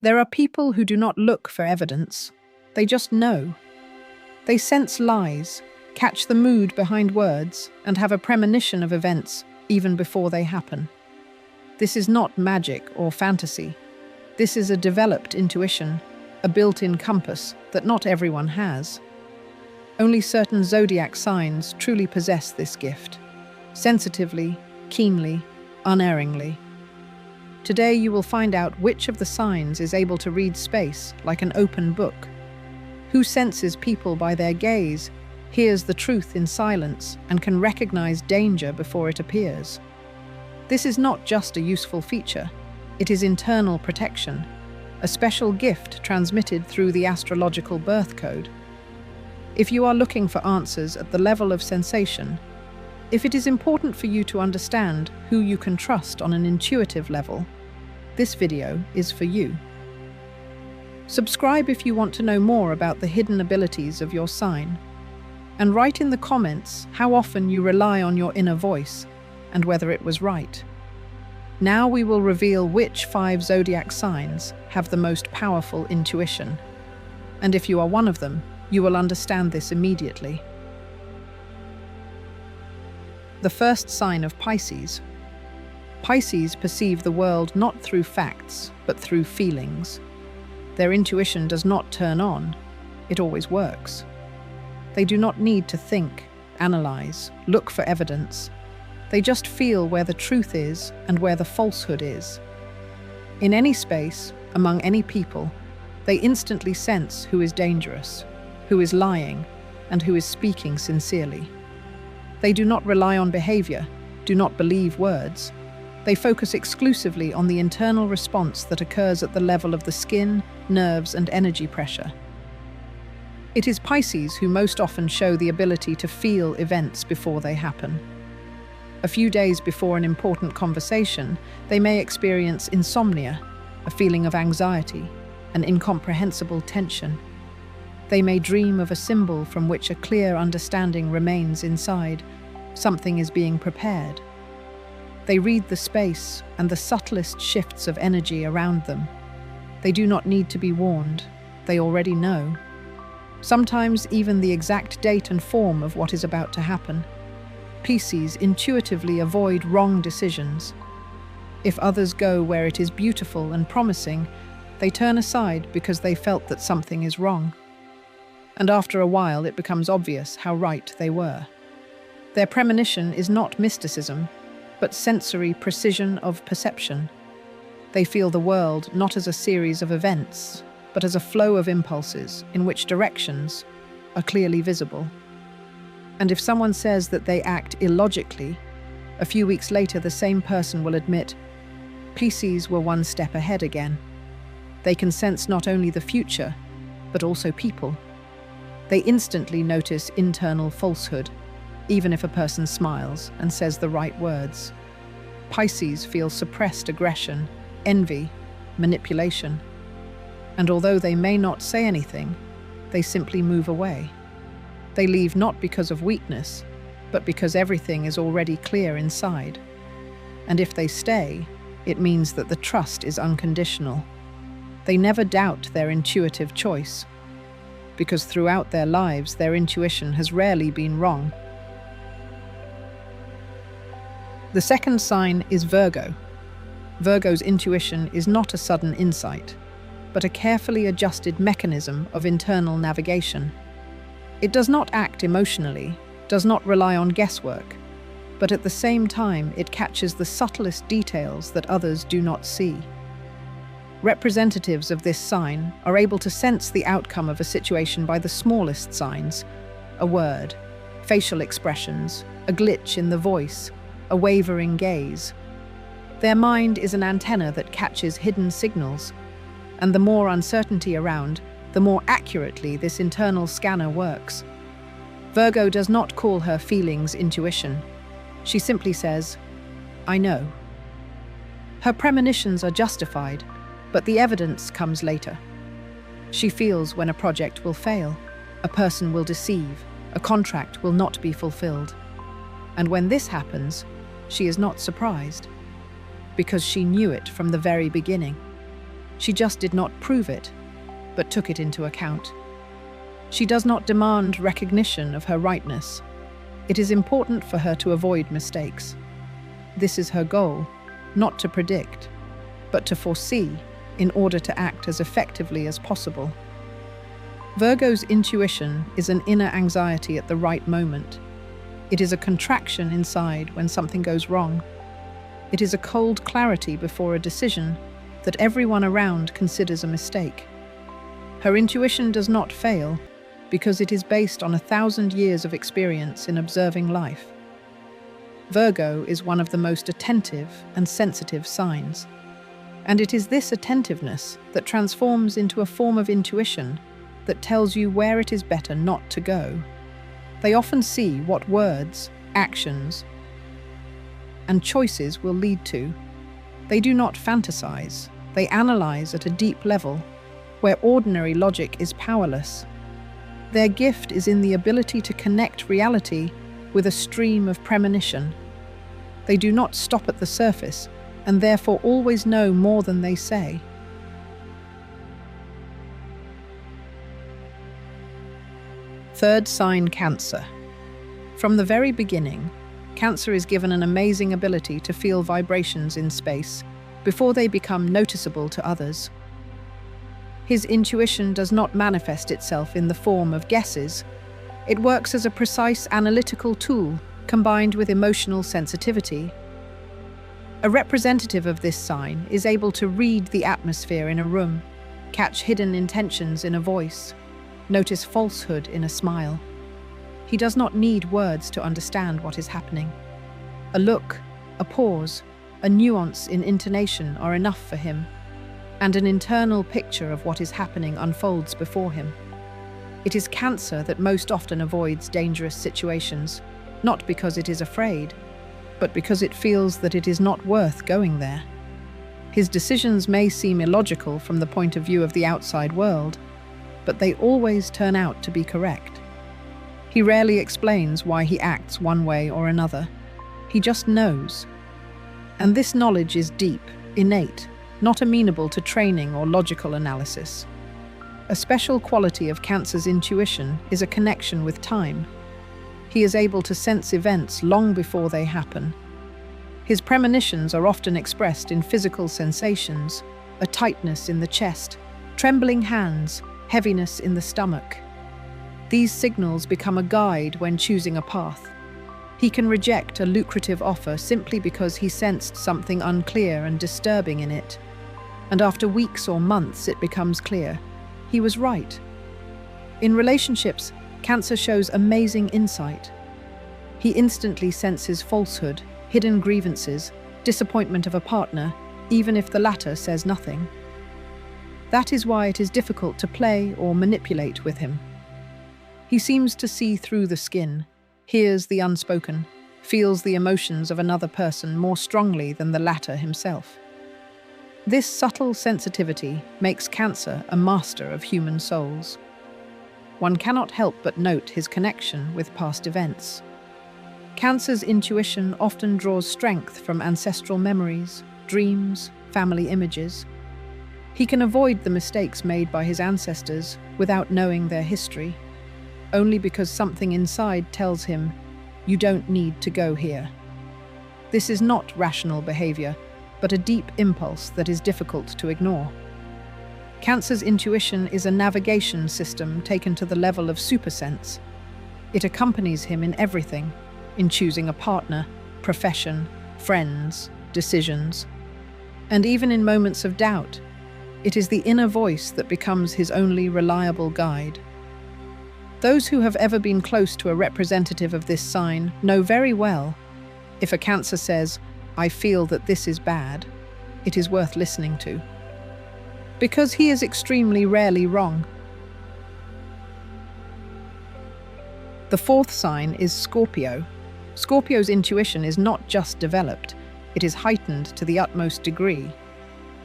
There are people who do not look for evidence. They just know. They sense lies, catch the mood behind words, and have a premonition of events even before they happen. This is not magic or fantasy. This is a developed intuition, a built-in compass that not everyone has. Only certain zodiac signs truly possess this gift, sensitively, keenly, unerringly. Today you will find out which of the signs is able to read space like an open book, who senses people by their gaze, hears the truth in silence, and can recognize danger before it appears. This is not just a useful feature, it is internal protection, a special gift transmitted through the astrological birth code. If you are looking for answers at the level of sensation, if it is important for you to understand who you can trust on an intuitive level, this video is for you. Subscribe if you want to know more about the hidden abilities of your sign, and write in the comments how often you rely on your inner voice and whether it was right. Now we will reveal which 5 zodiac signs have the most powerful intuition, and if you are one of them, you will understand this immediately. The first sign of Pisces. Pisces perceive the world not through facts, but through feelings. Their intuition does not turn on, it always works. They do not need to think, analyze, look for evidence. They just feel where the truth is and where the falsehood is. In any space, among any people, they instantly sense who is dangerous, who is lying, and who is speaking sincerely. They do not rely on behavior, do not believe words. They focus exclusively on the internal response that occurs at the level of the skin, nerves, and energy pressure. It is Pisces who most often show the ability to feel events before they happen. A few days before an important conversation, they may experience insomnia, a feeling of anxiety, an incomprehensible tension. They may dream of a symbol from which a clear understanding remains inside. Something is being prepared. They read the space and the subtlest shifts of energy around them. They do not need to be warned. They already know. Sometimes even the exact date and form of what is about to happen. Pisces intuitively avoid wrong decisions. If others go where it is beautiful and promising, they turn aside because they felt that something is wrong. And after a while it becomes obvious how right they were. Their premonition is not mysticism, but sensory precision of perception. They feel the world not as a series of events, but as a flow of impulses in which directions are clearly visible. And if someone says that they act illogically, a few weeks later the same person will admit, Pisces were one step ahead again. They can sense not only the future, but also people. They instantly notice internal falsehood, even if a person smiles and says the right words. Pisces feel suppressed aggression, envy, manipulation. And although they may not say anything, they simply move away. They leave not because of weakness, but because everything is already clear inside. And if they stay, it means that the trust is unconditional. They never doubt their intuitive choice, because throughout their lives their intuition has rarely been wrong. The second sign is Virgo. Virgo's intuition is not a sudden insight, but a carefully adjusted mechanism of internal navigation. It does not act emotionally, does not rely on guesswork, but at the same time it catches the subtlest details that others do not see. Representatives of this sign are able to sense the outcome of a situation by the smallest signs, a word, facial expressions, a glitch in the voice, a wavering gaze. Their mind is an antenna that catches hidden signals, and the more uncertainty around, the more accurately this internal scanner works. Virgo does not call her feelings intuition. She simply says, "I know." Her premonitions are justified, but the evidence comes later. She feels when a project will fail, a person will deceive, a contract will not be fulfilled. And when this happens, she is not surprised, because she knew it from the very beginning. She just did not prove it, but took it into account. She does not demand recognition of her rightness. It is important for her to avoid mistakes. This is her goal, not to predict, but to foresee in order to act as effectively as possible. Virgo's intuition is an inner anxiety at the right moment. It is a contraction inside when something goes wrong. It is a cold clarity before a decision that everyone around considers a mistake. Her intuition does not fail because it is based on 1,000 years of experience in observing life. Virgo is one of the most attentive and sensitive signs. And it is this attentiveness that transforms into a form of intuition that tells you where it is better not to go. They often see what words, actions, and choices will lead to. They do not fantasize. They analyze at a deep level, where ordinary logic is powerless. Their gift is in the ability to connect reality with a stream of premonition. They do not stop at the surface, and therefore always know more than they say. Third sign, Cancer. From the very beginning, Cancer is given an amazing ability to feel vibrations in space before they become noticeable to others. His intuition does not manifest itself in the form of guesses. It works as a precise analytical tool combined with emotional sensitivity. A representative of this sign is able to read the atmosphere in a room, catch hidden intentions in a voice, notice falsehood in a smile. He does not need words to understand what is happening. A look, a pause, a nuance in intonation are enough for him, and an internal picture of what is happening unfolds before him. It is Cancer that most often avoids dangerous situations, not because it is afraid, but because it feels that it is not worth going there. His decisions may seem illogical from the point of view of the outside world, but they always turn out to be correct. He rarely explains why he acts one way or another. He just knows. And this knowledge is deep, innate, not amenable to training or logical analysis. A special quality of Cancer's intuition is a connection with time. He is able to sense events long before they happen. His premonitions are often expressed in physical sensations, a tightness in the chest, trembling hands, heaviness in the stomach. These signals become a guide when choosing a path. He can reject a lucrative offer simply because he sensed something unclear and disturbing in it. And after weeks or months, it becomes clear. He was right. In relationships, Cancer shows amazing insight. He instantly senses falsehood, hidden grievances, disappointment of a partner, even if the latter says nothing. That is why it is difficult to play or manipulate with him. He seems to see through the skin, hears the unspoken, feels the emotions of another person more strongly than the latter himself. This subtle sensitivity makes Cancer a master of human souls. One cannot help but note his connection with past events. Cancer's intuition often draws strength from ancestral memories, dreams, family images. He can avoid the mistakes made by his ancestors without knowing their history, only because something inside tells him, "You don't need to go here." This is not rational behavior, but a deep impulse that is difficult to ignore. Cancer's intuition is a navigation system taken to the level of supersense. It accompanies him in everything, in choosing a partner, profession, friends, decisions. And even in moments of doubt, it is the inner voice that becomes his only reliable guide. Those who have ever been close to a representative of this sign know very well, if a Cancer says, "I feel that this is bad," it is worth listening to. Because he is extremely rarely wrong. The fourth sign is Scorpio. Scorpio's intuition is not just developed, it is heightened to the utmost degree.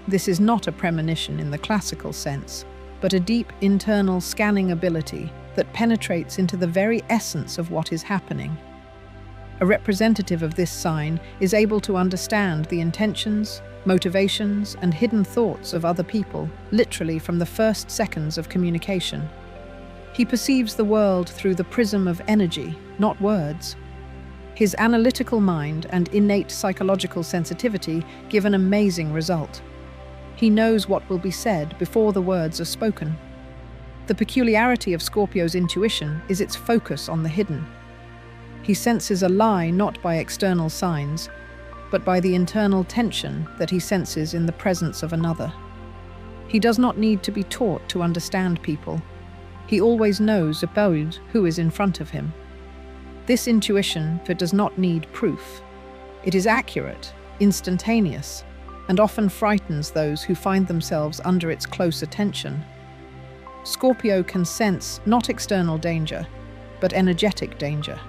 This is not a premonition in the classical sense, but a deep internal scanning ability that penetrates into the very essence of what is happening. A representative of this sign is able to understand the intentions, motivations, and hidden thoughts of other people, literally from the first seconds of communication. He perceives the world through the prism of energy, not words. His analytical mind and innate psychological sensitivity give an amazing result. He knows what will be said before the words are spoken. The peculiarity of Scorpio's intuition is its focus on the hidden. He senses a lie not by external signs, but by the internal tension that he senses in the presence of another. He does not need to be taught to understand people. He always knows about who is in front of him. This intuition does not need proof. It is accurate, instantaneous, and often frightens those who find themselves under its close attention. Scorpio can sense not external danger, but energetic danger.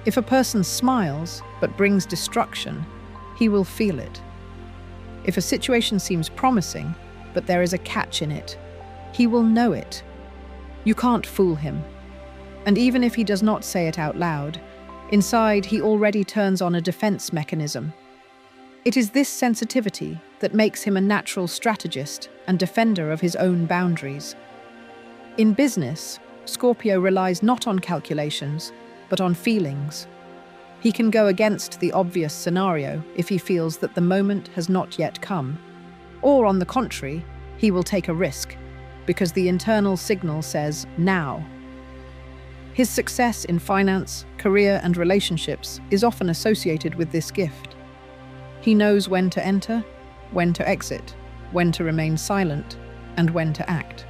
If a person smiles but brings destruction, he will feel it. If a situation seems promising, but there is a catch in it, he will know it. You can't fool him. And even if he does not say it out loud, inside he already turns on a defense mechanism. It is this sensitivity that makes him a natural strategist and defender of his own boundaries. In business, Scorpio relies not on calculations, but on feelings. He can go against the obvious scenario if he feels that the moment has not yet come. Or, on the contrary, he will take a risk, because the internal signal says, now. His success in finance, career, and relationships is often associated with this gift. He knows when to enter, when to exit, when to remain silent, and when to act.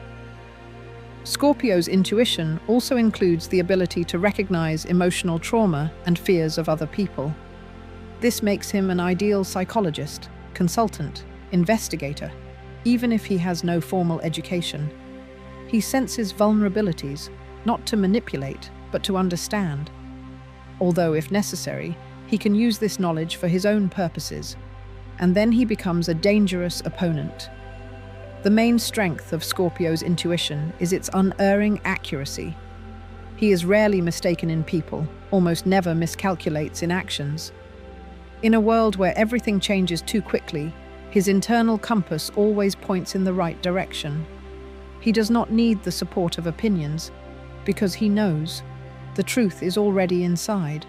Scorpio's intuition also includes the ability to recognize emotional trauma and fears of other people. This makes him an ideal psychologist, consultant, investigator, even if he has no formal education. He senses vulnerabilities, not to manipulate, but to understand. Although, if necessary, he can use this knowledge for his own purposes, and then he becomes a dangerous opponent. The main strength of Scorpio's intuition is its unerring accuracy. He is rarely mistaken in people, almost never miscalculates in actions. In a world where everything changes too quickly, his internal compass always points in the right direction. He does not need the support of opinions, because he knows the truth is already inside.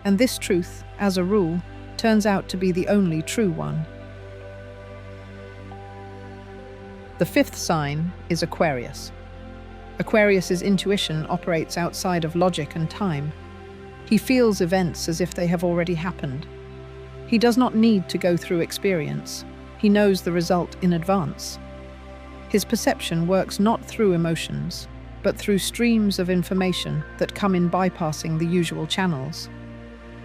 And this truth, as a rule, turns out to be the only true one. The fifth sign is Aquarius. Aquarius's intuition operates outside of logic and time. He feels events as if they have already happened. He does not need to go through experience. He knows the result in advance. His perception works not through emotions, but through streams of information that come in bypassing the usual channels.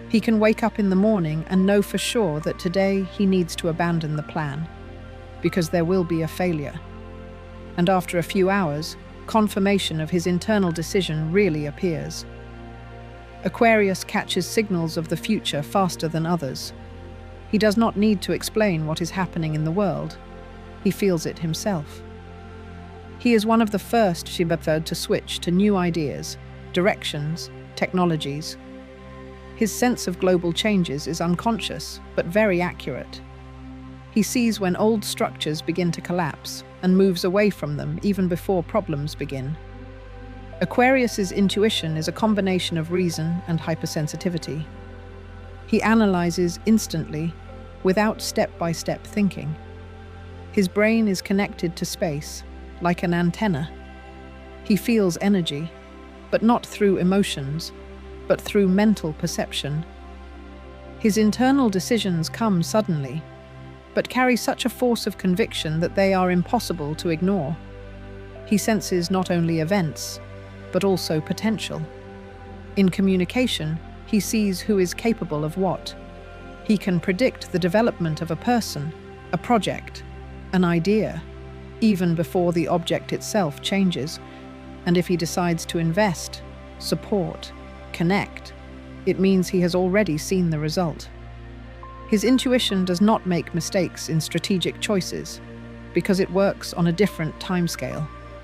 He can wake up in the morning and know for sure that today he needs to abandon the plan, because there will be a failure. And after a few hours, confirmation of his internal decision really appears. Aquarius catches signals of the future faster than others. He does not need to explain what is happening in the world. He feels it himself. He is one of the first to switch to new ideas, directions, technologies. His sense of global changes is unconscious, but very accurate. He sees when old structures begin to collapse and moves away from them even before problems begin. Aquarius's intuition is a combination of reason and hypersensitivity. He analyzes instantly, without step-by-step thinking. His brain is connected to space, like an antenna. He feels energy, but not through emotions, but through mental perception. His internal decisions come suddenly, but carry such a force of conviction that they are impossible to ignore. He senses not only events, but also potential. In communication, he sees who is capable of what. He can predict the development of a person, a project, an idea, even before the object itself changes. And if he decides to invest, support, connect, it means he has already seen the result. His intuition does not make mistakes in strategic choices, because it works on a different timescale.